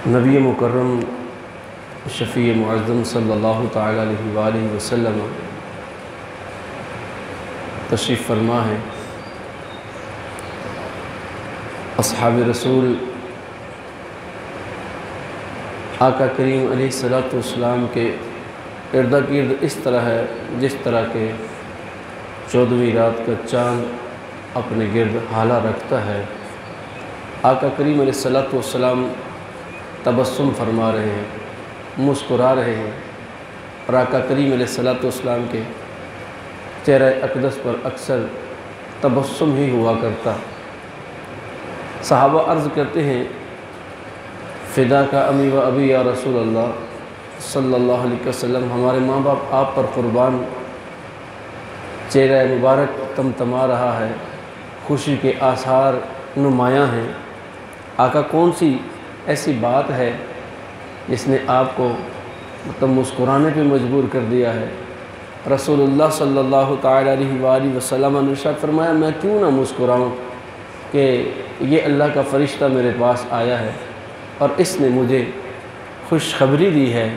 नबी मुकर्रम शफ़ी मुअज़्ज़म सल्लल्लाहु तआला अलैहि वसल्लम तशरीफ़ फरमा है। अस्हाब रसूल आका करीम अलैहिस्सलातु वस्सलाम के इर्द गिर्द इस तरह है जिस तरह के 14वीं रात का चाँद अपने गिर्द हाला रखता है। आका करीम अलैहिस्सलातु वस्सलाम तबस्सुम फरमा रहे हैं, मुस्कुरा रहे हैं और आका करीम अलैहिस्सलातु वस्सलाम के चेहरे अक़दस पर अक्सर तबस्सुम ही हुआ करता। सहाबा अर्ज़ करते हैं, फ़िदा का अमी व अबी या रसूल अल्लाह सल्लल्लाहु अलैहि वसल्लम, हमारे माँ बाप आप पर क़ुरबान। चेहरा मुबारक तमतमा रहा है, खुशी के आसार नुमायाँ हैं। आका कौन सी ऐसी बात है जिसने आपको मतलब मुस्कुराने पे मजबूर कर दिया है। रसूलुल्लाह सल्लल्लाहु तआला अलैहि वसल्लम ने इरशाद फरमाया, मैं क्यों ना मुस्कुराऊँ कि ये अल्लाह का फ़रिश्ता मेरे पास आया है और इसने मुझे खुशखबरी दी है।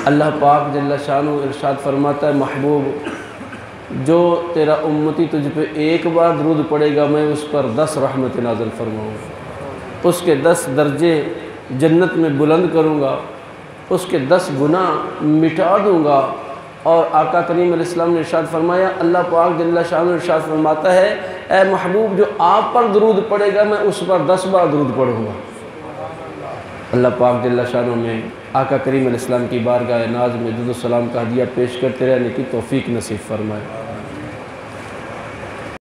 अल्लाह पाक जल्ल शानु इरशाद फरमाता है, महबूब जो तेरा उम्मती तुझ पे एक बार दुरूद पड़ेगा मैं उस पर 10 रहमत नाज़िल फरमाऊँगा, उसके 10 दर्जे जन्नत में बुलंद करूँगा, उसके 10 गुनाह मिटा दूँगा। और आका करीम अलैहिस्सलाम ने इरशाद फरमाया, अल्लाह पाक जल्ल शान इरशाद फरमाता है, ए महबूब जो आप पर दुरूद पड़ेगा मैं उस पर 10 बार दुरूद पढ़ूँगा। अल्लाह पाक जल्ल शान में आका करीम अलैहिस्सलाम की बारगाह नाज़ में दुरूद सलाम का हदिया पेश करते रहने की तौफ़ीक नसीब फरमाए।